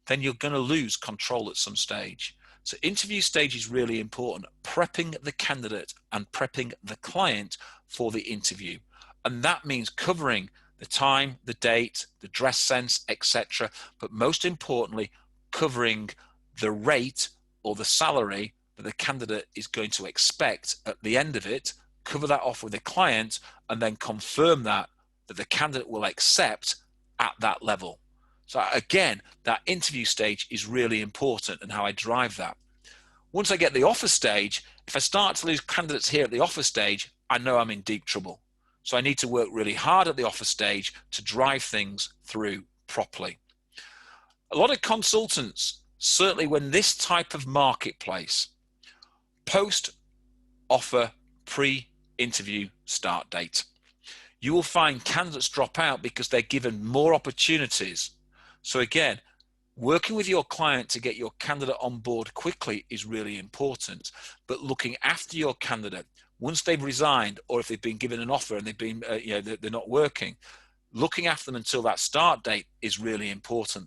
then you're going to lose control at some stage. So interview stage is really important. Prepping the candidate and prepping the client for the interview. And that means covering the time, the date, the dress sense, etc. But most importantly, covering the rate or the salary that the candidate is going to expect at the end of it, cover that off with the client, and then confirm that the candidate will accept at that level. So again, that interview stage is really important, and how I drive that. Once I get the offer stage, if I start to lose candidates here at the offer stage, I know I'm in deep trouble. So I need to work really hard at the offer stage to drive things through properly. A lot of consultants, certainly when this type of marketplace, post-offer, pre-interview start date, you will find candidates drop out because they're given more opportunities. So again, working with your client to get your candidate on board quickly is really important, but looking after your candidate once they've resigned, or if they've been given an offer and they've been, they're not working, looking after them until that start date is really important.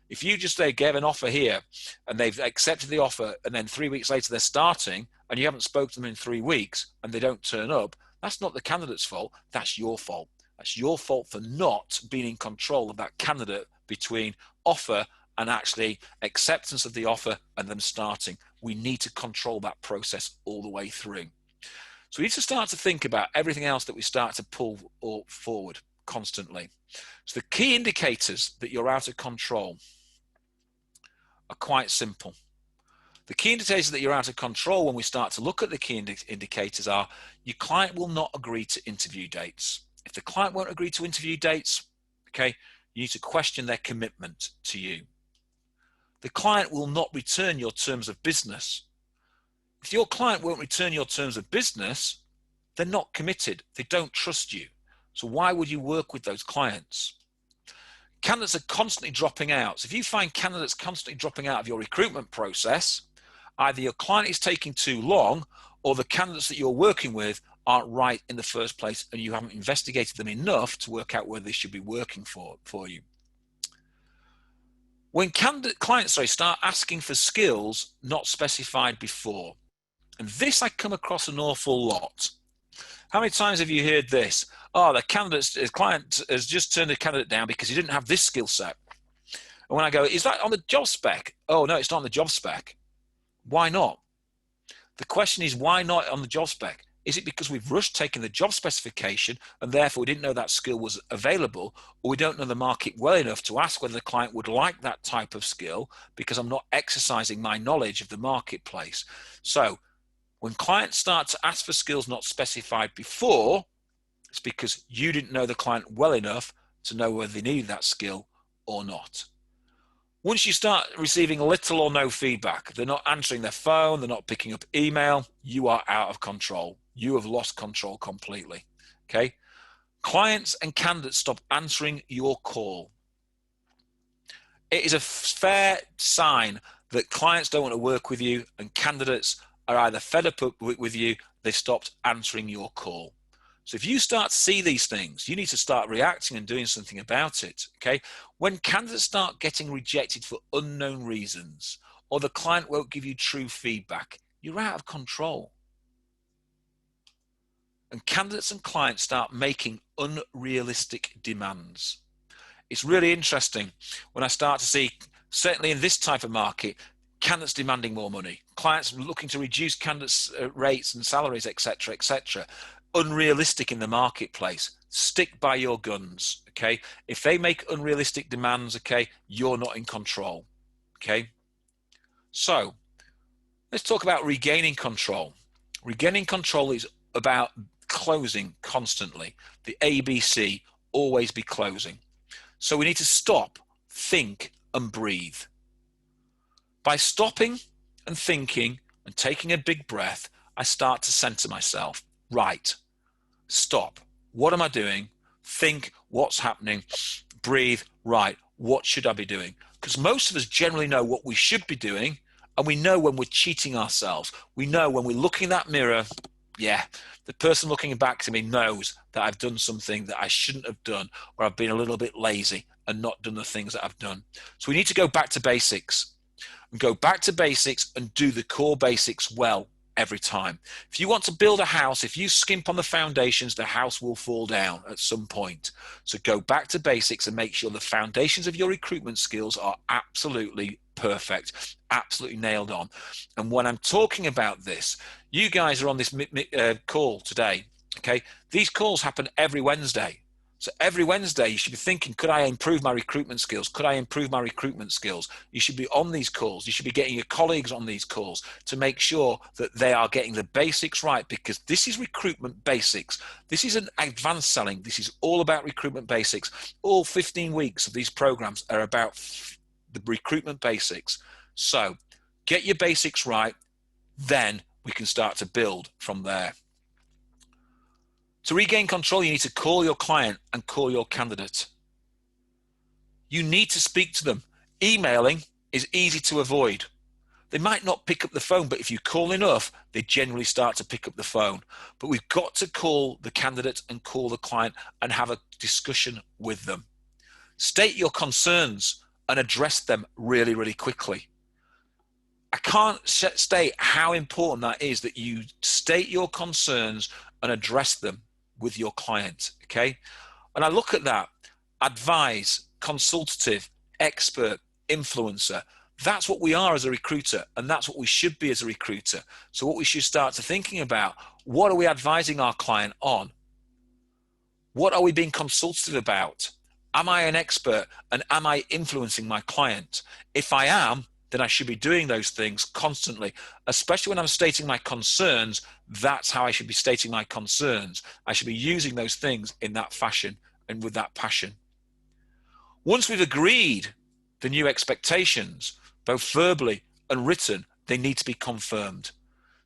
If you just gave an offer here and they've accepted the offer, and then 3 weeks later they're starting and you haven't spoken to them in 3 weeks and they don't turn up, that's not the candidate's fault, that's your fault. That's your fault for not being in control of that candidate between offer and actually acceptance of the offer and them starting. We need to control that process all the way through. So we need to start to think about everything else that we start to pull forward constantly. So the key indicators that you're out of control are quite simple. The key indicators that you're out of control when we start to look at the key indicators are: your client will not agree to interview dates. If the client won't agree to interview dates, okay, you need to question their commitment to you. The client will not return your terms of business. If your client won't return your terms of business, they're not committed. They don't trust you. So why would you work with those clients? Candidates are constantly dropping out. So if you find candidates constantly dropping out of your recruitment process, either your client is taking too long, or the candidates that you're working with aren't right in the first place, and you haven't investigated them enough to work out whether they should be working for you. When clients start asking for skills not specified before, and this I come across an awful lot. How many times have you heard this? Oh, the client has just turned the candidate down because he didn't have this skill set. And when I go, is that on the job spec? Oh, no, it's not on the job spec. Why not? The question is, why not on the job spec? Is it because we've rushed taking the job specification and therefore we didn't know that skill was available, or we don't know the market well enough to ask whether the client would like that type of skill because I'm not exercising my knowledge of the marketplace? So when clients start to ask for skills not specified before, it's because you didn't know the client well enough to know whether they needed that skill or not. Once you start receiving little or no feedback, they're not answering their phone, they're not picking up email, you are out of control. You have lost control completely, okay? Clients and candidates stop answering your call. It is a fair sign that clients don't want to work with you and candidates are either fed up with you, they've stopped answering your call. So if you start to see these things, you need to start reacting and doing something about it, okay? When candidates start getting rejected for unknown reasons, or the client won't give you true feedback, you're out of control. And candidates and clients start making unrealistic demands. It's really interesting when I start to see, certainly in this type of market, candidates demanding more money, clients looking to reduce candidates' rates and salaries, etc., etc. Unrealistic in the marketplace. Stick by your guns, okay? If they make unrealistic demands, okay, you're not in control, okay? So Let's talk about regaining control. Regaining control is about closing constantly. The ABC, always be closing. So we need to stop, think, and breathe. By stopping and thinking and taking a big breath, I start to center myself. Right, stop. What am I doing? Think, what's happening? Breathe, right, what should I be doing? Because most of us generally know what we should be doing, and we know when we're cheating ourselves. We know when we look in that mirror, yeah, the person looking back to me knows that I've done something that I shouldn't have done, or I've been a little bit lazy and not done the things that I've done. So we need to go back to basics and do the core basics well every time. If you want to build a house, if you skimp on the foundations, the house will fall down at some point. So go back to basics and make sure the foundations of your recruitment skills are absolutely perfect, absolutely nailed on. And when I'm talking about this, you guys are on this call today, okay? These calls happen every Wednesday. So every Wednesday, you should be thinking, could I improve my recruitment skills? Could I improve my recruitment skills? You should be on these calls. You should be getting your colleagues on these calls to make sure that they are getting the basics right, because this is recruitment basics. This isn't advanced selling. This is all about recruitment basics. All 15 weeks of these programs are about the recruitment basics. So get your basics right, then we can start to build from there. To regain control, you need to call your client and call your candidate. You need to speak to them. Emailing is easy to avoid. They might not pick up the phone, but if you call enough, they generally start to pick up the phone. But we've got to call the candidate and call the client and have a discussion with them. State your concerns and address them really, really quickly. I can't state how important that is, that you state your concerns and address them with your client, okay? And I look at that, advise, consultative, expert, influencer. That's what we are as a recruiter, and that's what we should be as a recruiter. So what we should start to thinking about, what are we advising our client on? What are we being consultative about? Am I an expert, and am I influencing my client? If I am, then I should be doing those things constantly, especially when I'm stating my concerns. That's how I should be stating my concerns. I should be using those things in that fashion and with that passion. Once we've agreed the new expectations, both verbally and written, they need to be confirmed.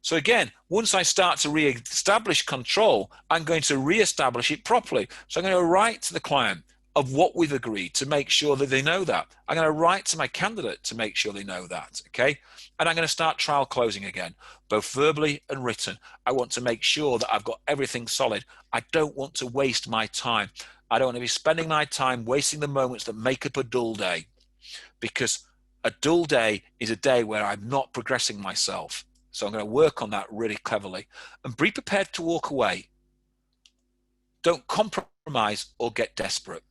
So again, once I start to re-establish control, I'm going to re-establish it properly. So I'm going to write to the client of what we've agreed to make sure that they know that. I'm going to write to my candidate to make sure they know that, okay? And I'm going to start trial closing again, both verbally and written. I want to make sure that I've got everything solid. I don't want to waste my time. I don't want to be spending my time wasting the moments that make up a dull day, because a dull day is a day where I'm not progressing myself. So I'm going to work on that really cleverly and be prepared to walk away. Don't compromise or get desperate.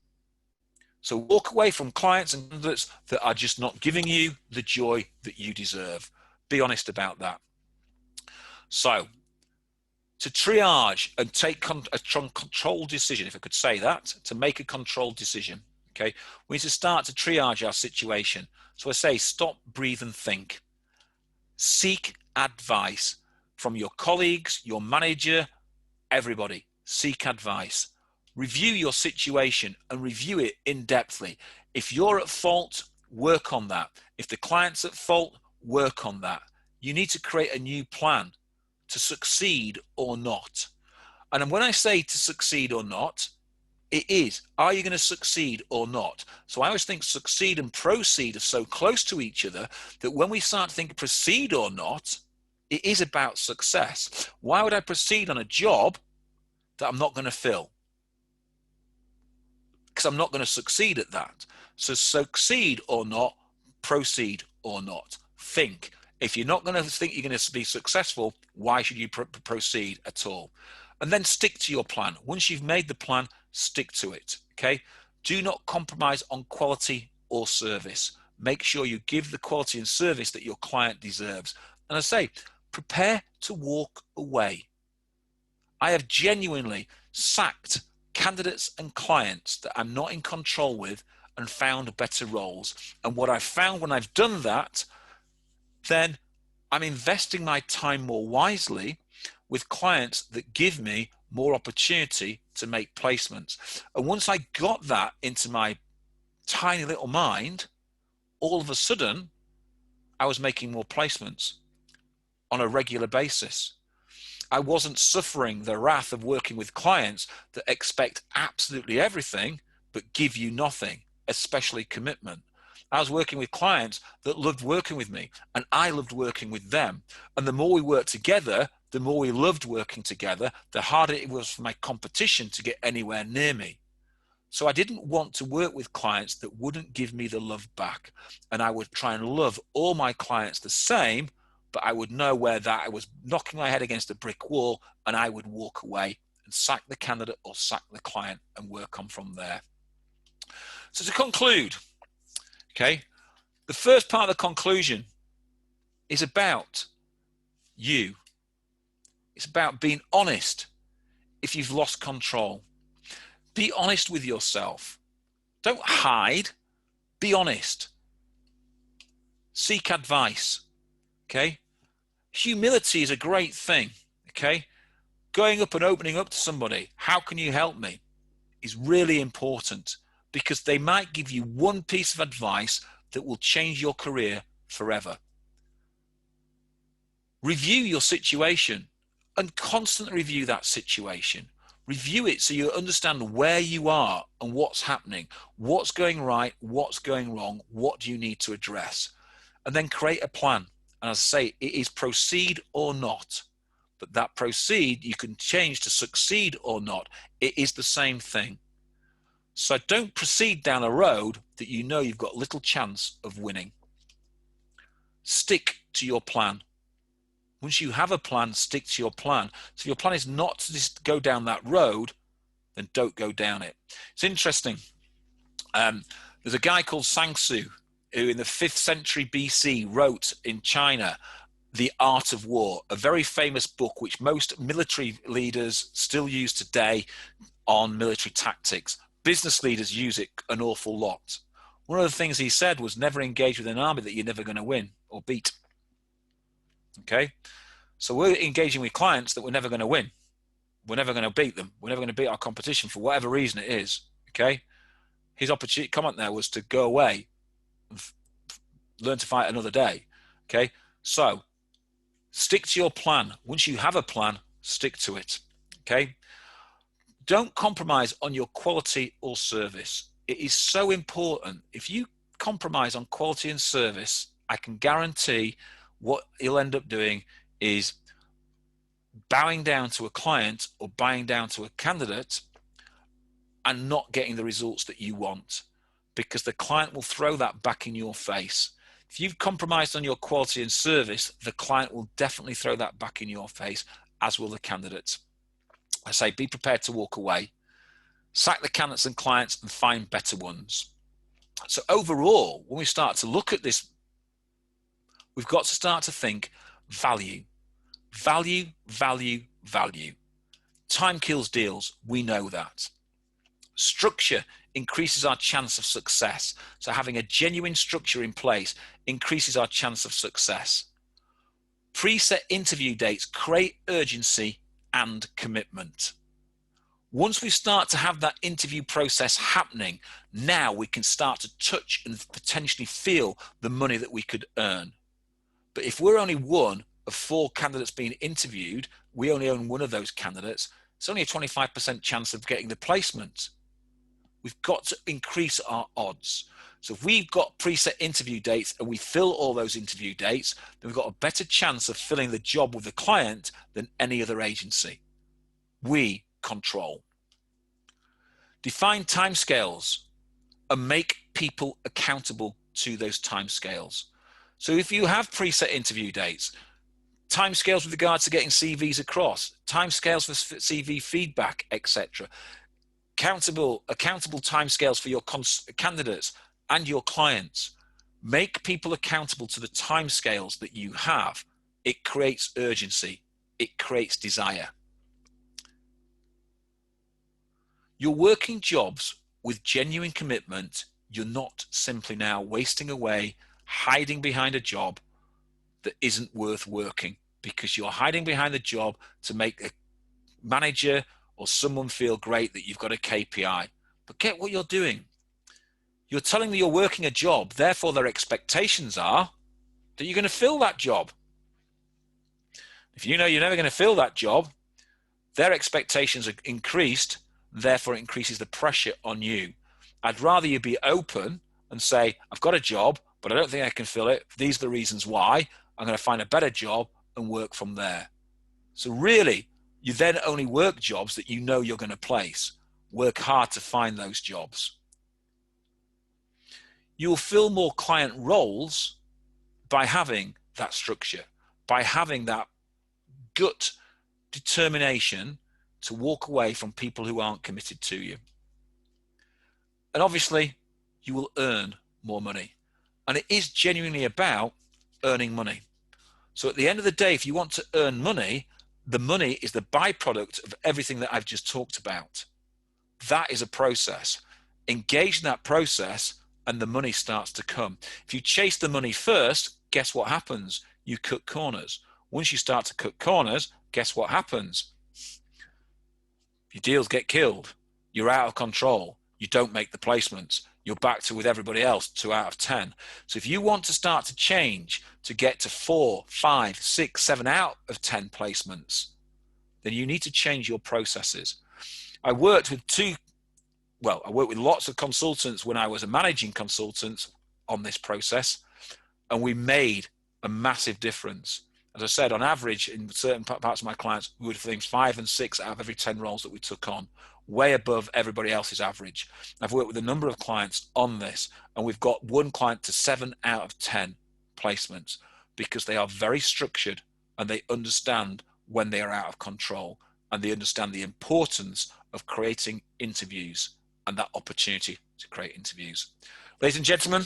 So walk away from clients and candidates that are just not giving you the joy that you deserve. Be honest about that. So to triage and take a controlled decision, if I could say that, to make a controlled decision, okay, we need to start to triage our situation. So I say stop, breathe, and think. Seek advice from your colleagues, your manager, everybody. Seek advice. Review your situation and review it in-depthly. If you're at fault, work on that. If the client's at fault, work on that. You need to create a new plan to succeed or not. And when I say to succeed or not, it is, are you going to succeed or not? So I always think succeed and proceed are so close to each other that when we start to think proceed or not, it is about success. Why would I proceed on a job that I'm not going to fill? Because I'm not going to succeed at that. So succeed or not, proceed or not. Think. If you're not going to think you're going to be successful, why should you proceed at all? And then stick to your plan. Once you've made the plan, stick to it, okay? Do not compromise on quality or service. Make sure you give the quality and service that your client deserves. And I say, prepare to walk away. I have genuinely sacked candidates and clients that I'm not in control with and found better roles. And what I've found when I've done that, then I'm investing my time more wisely with clients that give me more opportunity to make placements. And once I got that into my tiny little mind, all of a sudden, I was making more placements on a regular basis. I wasn't suffering the wrath of working with clients that expect absolutely everything but give you nothing, especially commitment. I was working with clients that loved working with me, and I loved working with them. And the more we worked together, the more we loved working together, the harder it was for my competition to get anywhere near me. So I didn't want to work with clients that wouldn't give me the love back. And I would try and love all my clients the same, but I would know where that I was knocking my head against a brick wall, and I would walk away and sack the candidate or sack the client and work on from there. So to conclude, okay, the first part of the conclusion is about you. It's about being honest if you've lost control. Be honest with yourself. Don't hide. Be honest. Seek advice. Okay? Humility is a great thing. Okay? Going up and opening up to somebody, how can you help me, is really important, because they might give you one piece of advice that will change your career forever. Review your situation and constantly review that situation. Review it so you understand where you are and what's happening, what's going right, what's going wrong, what do you need to address, and then create a plan. And as I say, it is proceed or not, but that proceed you can change to succeed or not. It is the same thing. So don't proceed down a road that you know you've got little chance of winning. Stick to your plan. Once you have a plan, stick to your plan. So if your plan is not to just go down that road, then don't go down it. It's interesting. There's a guy called Sang Tzu who in the 5th century BC wrote in China, The Art of War, a very famous book which most military leaders still use today on military tactics. Business leaders use it an awful lot. One of the things he said was never engage with an army that you're never going to win or beat. Okay, so we're engaging with clients that we're never going to win. We're never going to beat them. We're never going to beat our competition for whatever reason it is. Okay, his opportunity comment there was to go away and learn to fight another day. Okay, so stick to your plan. Once you have a plan, stick to it. Okay, don't compromise on your quality or service. It is so important. If you compromise on quality and service, I can guarantee what you'll end up doing is bowing down to a client or bowing down to a candidate and not getting the results that you want, because the client will throw that back in your face. If you've compromised on your quality and service, the client will definitely throw that back in your face, as will the candidate. I say be prepared to walk away, sack the candidates and clients and find better ones. So overall, when we start to look at this, we've got to start to think value. Value, value, value. Time kills deals. We know that. Structure increases our chance of success. So having a genuine structure in place increases our chance of success. Preset interview dates create urgency and commitment. Once we start to have that interview process happening, now we can start to touch and potentially feel the money that we could earn. But if we're only one of 4 candidates being interviewed, we only own one of those candidates, it's only a 25% chance of getting the placement. We've got to increase our odds. So if we've got preset interview dates and we fill all those interview dates, then we've got a better chance of filling the job with the client than any other agency. We control. Define timescales and make people accountable to those timescales. So if you have preset interview dates, timescales with regards to getting CVs across, timescales for CV feedback, etc., accountable timescales for your candidates and your clients. Make people accountable to the timescales that you have. It creates urgency. It creates desire. You're working jobs with genuine commitment. You're not simply now wasting away, hiding behind a job that isn't worth working because you're hiding behind the job to make a manager or someone feel great that you've got a KPI. But get what you're doing. You're telling them you're working a job, therefore their expectations are that you're going to fill that job. If you know you're never going to fill that job, their expectations are increased, therefore it increases the pressure on you. I'd rather you be open and say, I've got a job, but I don't think I can fill it. These are the reasons why. I'm going to find a better job and work from there. So really, you then only work jobs that you know you're going to place. Work hard to find those jobs. You'll fill more client roles by having that structure, by having that gut determination to walk away from people who aren't committed to you. And obviously, you will earn more money. And it is genuinely about earning money. So at the end of the day, if you want to earn money, the money is the byproduct of everything that I've just talked about. That is a process. Engage in that process and the money starts to come. If you chase the money first, guess what happens? You cut corners. Once you start to cut corners, guess what happens? Your deals get killed. You're out of control. You don't make the placements. You're back to with everybody else, 2 out of 10. So if you want to start to change to get to 4, 5, 6, 7 out of 10 placements, then you need to change your processes. I worked with lots of consultants when I was a managing consultant on this process, and we made a massive difference. As I said, on average, in certain parts of my clients, we would think 5 and 6 out of every 10 roles that we took on, way above everybody else's average. I've worked with a number of clients on this, and we've got one client to 7 out of 10 placements because they are very structured and they understand when they are out of control, and they understand the importance of creating interviews and that opportunity to create interviews. Ladies and gentlemen,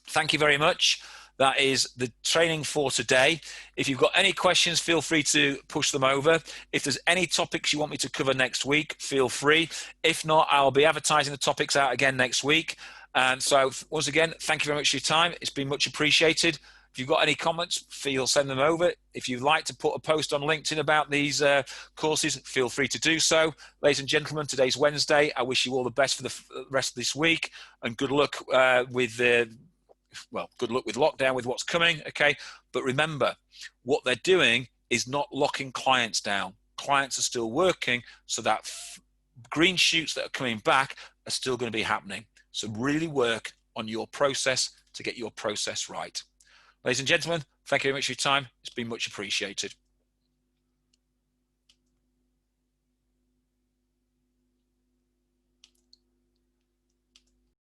thank you very much. That is the training for today. If you've got any questions, feel free to push them over. If there's any topics you want me to cover next week, feel free. If not, I'll be advertising the topics out again next week. And so once again, thank you very much for your time. It's been much appreciated. If you've got any comments, send them over. If you'd like to put a post on LinkedIn about these courses, feel free to do so. Ladies and gentlemen, today's Wednesday. I wish you all the best for the rest of this week, and good luck with lockdown, with what's coming, okay? But remember, what they're doing is not locking clients down. Clients are still working, so that green shoots that are coming back are still going to be happening. So really work on your process to get your process right. Ladies and gentlemen, thank you very much for your time. It's been much appreciated.